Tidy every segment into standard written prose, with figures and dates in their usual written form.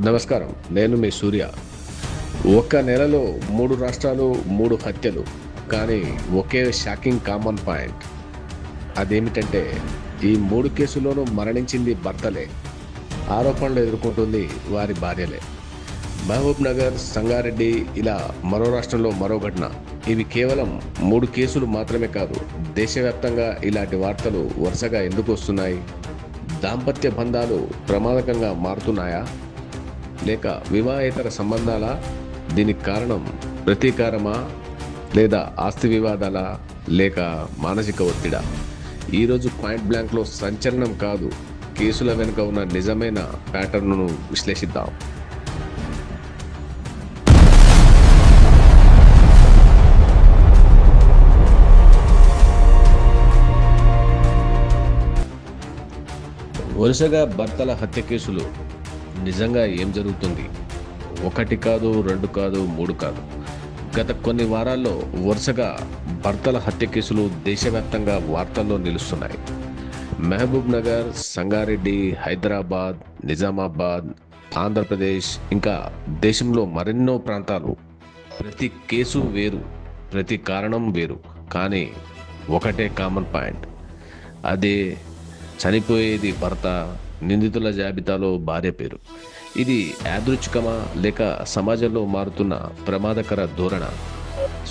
నమస్కారం, నేను మీ సూర్య. ఒక్క నెలలో 3 రాష్ట్రాలు, 3 హత్యలు. కానీ ఒకే షాకింగ్ కామన్ పాయింట్. అదేమిటంటే ఈ 3 కేసుల్లోనూ మరణించింది భర్తలే, ఆరోపణలు ఎదుర్కొంటుంది వారి భార్యలే. మహబూబ్ నగర్, సంగారెడ్డి, ఇలా మరో రాష్ట్రంలో మరో ఘటన. ఇవి కేవలం 3 కేసులు మాత్రమే కాదు, దేశవ్యాప్తంగా ఇలాంటి వార్తలు వరుసగా ఎందుకు వస్తున్నాయి? దాంపత్య బంధాలు ప్రమాదకంగా మారుతున్నాయా, లేక వివాహేతర సంబంధాలా? దీనికి కారణం ప్రతీకారమా, లేదా ఆస్తి వివాదాలా, లేక మానసిక ఒత్తిడా? ఈరోజు పాయింట్ బ్లాంక్లో సంచలనం కాదు, కేసుల వెనుక ఉన్న నిజమైన ప్యాటర్న్ను విశ్లేషిద్దాం. వరుసగా భర్తల హత్య కేసులు. నిజంగా ఏం జరుగుతుంది? 1 కాదు, 2 కాదు, 3 కాదు. గత కొన్ని వారాల్లో వరుసగా భర్తల హత్య కేసులు దేశవ్యాప్తంగా వార్తల్లో నిలుస్తున్నాయి. మహబూబ్ నగర్, సంగారెడ్డి, హైదరాబాద్, నిజామాబాద్, ఆంధ్రప్రదేశ్, ఇంకా దేశంలో మరెన్నో ప్రాంతాలు. ప్రతి కేసు వేరు, ప్రతి కారణం వేరు, కానీ ఒకటే కామన్ పాయింట్. అదే చనిపోయేది భర్త, నిందితుల జాబితాలో భార్య పేరు. ఇది యాదృచ్ఛికమా, లేక సమాజంలో మారుతున్న ప్రమాదకర ధోరణ?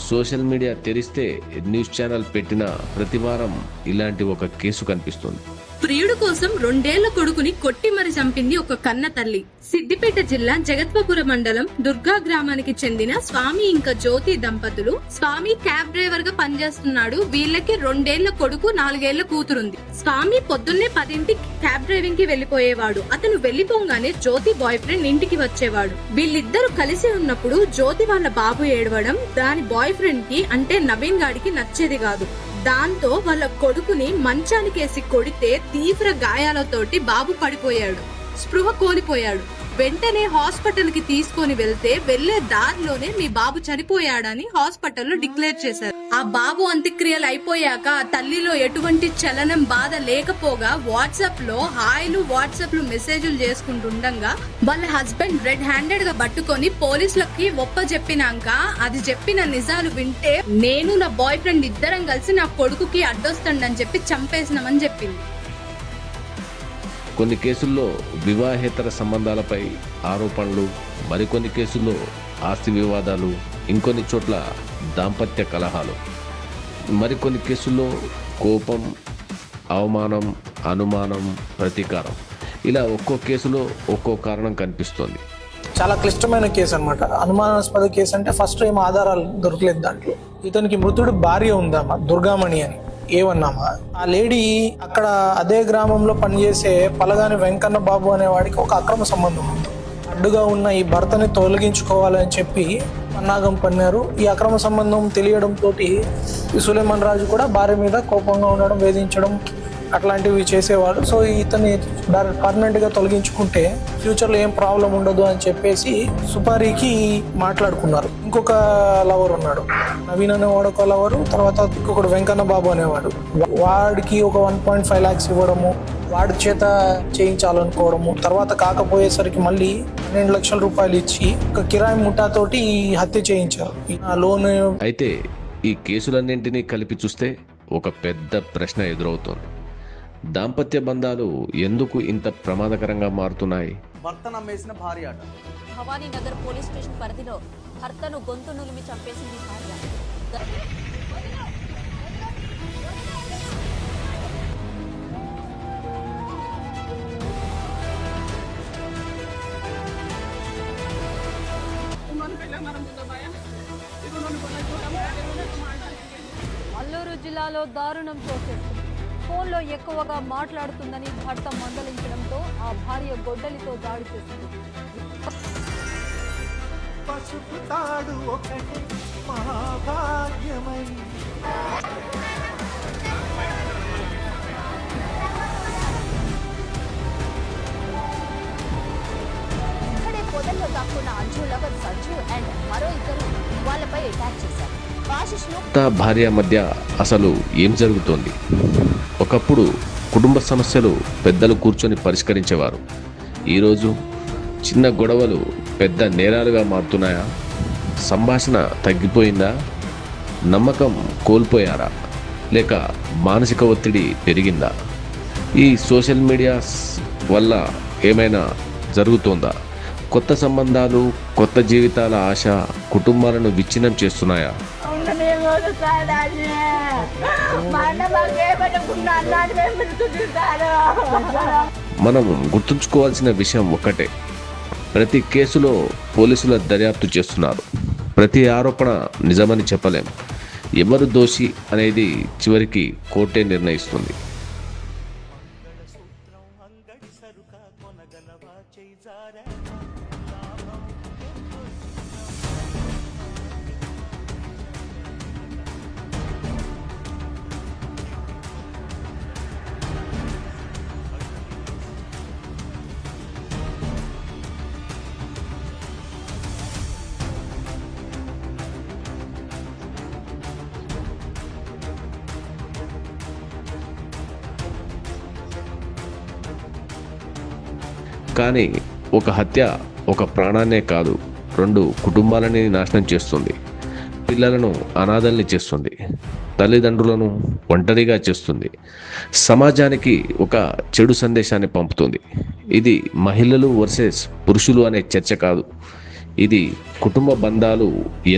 సోషల్ మీడియా తెరిస్తే, న్యూస్ ఛానల్ పెట్టిన ప్రతి వారం ఇలాంటి ఒక కేసు కనిపిస్తుంది. ప్రియుడు కోసం 2 ఏళ్ల కొడుకుని కొట్టి మరి చంపింది ఒక కన్న తల్లి. సిద్దిపేట జిల్లా జగత్వపురం మండలం దుర్గా గ్రామానికి చెందిన స్వామి ఇంకా జ్యోతి దంపతులు. స్వామి క్యాబ్ డ్రైవర్ గా పనిచేస్తున్నాడు. వీళ్ళకి 2 ఏళ్ల కొడుకు, 4 ఏళ్ల కూతురుంది. స్వామి పొద్దున్నే 10ంటికి క్యాబ్ డ్రైవింగ్ కి వెళ్లిపోయేవాడు. అతను వెళ్లిపోగానే జ్యోతి బాయ్ ఫ్రెండ్ ఇంటికి వచ్చేవాడు. వీళ్ళిద్దరూ కలిసి ఉన్నప్పుడు జ్యోతి వాళ్ళ బాబు ఏడవడం దాని బాయ్ ఫ్రెండ్ కి, అంటే నవీన్ గాడికి నచ్చేది కాదు. దాంతో వాళ్ళ కొడుకుని మంచానికేసి కొడితే తీవ్ర గాయాలతోటి బాబు పడిపోయాడు, స్పృహ కోల్పోయాడు. వెంటనే హాస్పిటల్ కి తీసుకొని వెళ్లే దారిలోనే మీ బాబు చనిపోయాడని హాస్పిటల్లో డిక్లేర్ చేశారు. ఆ బాబు అంత్యక్రియలు అయిపోయాక ఆ తల్లిలో ఎటువంటి చలనం, బాధ లేకపోగా వాట్సాప్ లో హాయ్లు, వాట్సాప్ లో మెసేజ్లు చేసుకుంటుండగా వాళ్ళ హస్బెండ్ రెడ్ హ్యాండెడ్ గా పట్టుకొని పోలీసులకి ఒప్పజెప్పినాక, అది చెప్పిన నిజాలు వింటే నేను నా బాయ్ ఫ్రెండ్ ఇద్దరం కలిసి నా కొడుకుకి అడ్డొస్తాడని చెప్పి చంపేసినామని చెప్పింది. కొన్ని కేసుల్లో వివాహేతర సంబంధాలపై ఆరోపణలు, మరికొన్ని కేసుల్లో ఆస్తి వివాదాలు, ఇంకొన్ని చోట్ల దాంపత్య కలహాలు, మరికొన్ని కేసుల్లో కోపం, అవమానం, అనుమానం, ప్రతీకారం. ఇలా ఒక్కో కేసులో ఒక్కో కారణం కనిపిస్తోంది. చాలా క్లిష్టమైన కేసు అనమాట. అనుమానాస్పద కేసు అంటే ఫస్ట్ ఏం ఆధారాలు దొరకలేదు దాంట్లో. ఇతనికి మృతుడు భార్య ఉందమ్మా, దుర్గామణి అని. ఏమన్నామా, ఆ లేడీ అక్కడ అదే గ్రామంలో పనిచేసే పలగాని వెంకన్న బాబు అనేవాడికి ఒక అక్రమ సంబంధం ఉంది. అడ్డుగా ఉన్న ఈ భర్తని తొలగించుకోవాలని చెప్పి పన్నాగం పన్నారు. ఈ అక్రమ సంబంధం తెలియడంతో సులేమాన్ రాజు కూడా భార్య మీద కోపంగా ఉండడం, వేధించడం అట్లాంటివి చేసేవాడు. సో ఇతన్ని పర్మనెంట్ గా తొలగించుకుంటే ఫ్యూచర్ లో ఏం ప్రాబ్లం ఉండదు అని చెప్పేసి సుపారీకి మాట్లాడుకున్నారు. ఇంకొక లవర్ ఉన్నాడు, నవీన్ అనేవాడు ఒక లవరు, తర్వాత ఇంకొకడు వెంకన్న బాబు అనేవాడు. వాడికి ఒక 1.5 lakhs ఇవ్వడము, వాడి చేత చేయించాలనుకోవడము, తర్వాత కాకపోయేసరికి మళ్ళీ 12 లక్షల రూపాయలు ఇచ్చి ఒక కిరాయి ముఠాతోటి హత్య చేయించారు. లోన్ అయితే ఈ కేసులన్నింటినీ కలిపి చూస్తే ఒక పెద్ద ప్రశ్న ఎదురవుతోంది. దాంపత్య బంధాలు ఎందుకు ఇంత ప్రమాదకరంగా మారుతున్నాయి? భర్త నమ్మేసిన భార్య అట. భవానీ నగర్ పోలీస్ స్టేషన్ పరిధిలో భర్తను గొంతు నులిమి చంపేసింది భార్య. అల్లూరు జిల్లాలో దారుణం చోటు. ఫోన్లో ఎక్కువగా మాట్లాడుతుందని భర్త మందలించడంతో ఆ భార్య గొడ్డలితో దాడి చేసింది. ఇక్కడే పొదల్లో దాక్కున్న అంజు లవర్ సంజు అండ్ మరో ఇద్దరు వాళ్ళపై అటాక్ చేశారు. భార్య మధ్య అసలు ఏం జరుగుతోంది? ఒకప్పుడు కుటుంబ సమస్యలు పెద్దలు కూర్చొని పరిష్కరించేవారు. ఈరోజు చిన్న గొడవలు పెద్ద నేరాలుగా మారుతున్నాయా? సంభాషణ తగ్గిపోయిందా? నమ్మకం కోల్పోయారా? లేక మానసిక ఒత్తిడి పెరిగిందా? ఈ సోషల్ మీడియా వల్ల ఏమైనా జరుగుతోందా? కొత్త సంబంధాలు, కొత్త జీవితాల ఆశ కుటుంబాలను విచ్ఛిన్నం చేస్తున్నాయా? మనం గుర్తుంచుకోవాల్సిన విషయం ఒక్కటే, ప్రతి కేసులో పోలీసుల దర్యాప్తు చేస్తున్నారు. ప్రతి ఆరోపణ నిజమని చెప్పలేం. ఎవరు దోషి అనేది చివరికి కోర్టే నిర్ణయిస్తుంది. కానీ ఒక హత్య ఒక ప్రాణాన్నే కాదు, 2 కుటుంబాలని నాశనం చేస్తుంది. పిల్లలను అనాథల్ని చేస్తుంది, తల్లిదండ్రులను ఒంటరిగా చేస్తుంది, సమాజానికి ఒక చెడు సందేశాన్ని పంపుతుంది. ఇది మహిళలు వర్సెస్ పురుషులు అనే చర్చ కాదు. ఇది కుటుంబ బంధాలు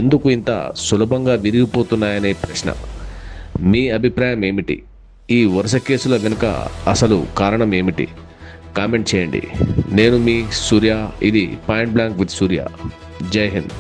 ఎందుకు ఇంత సులభంగా విరిగిపోతున్నాయనే ప్రశ్న. మీ అభిప్రాయం ఏమిటి? ఈ వరుస కేసుల వెనుక అసలు కారణం ఏమిటి? కామెంట్ చేయండి. నేను మీ సూర్య. ఇది పాయింట్ బ్లాంక్ విత్ సూర్య. జై హింద్.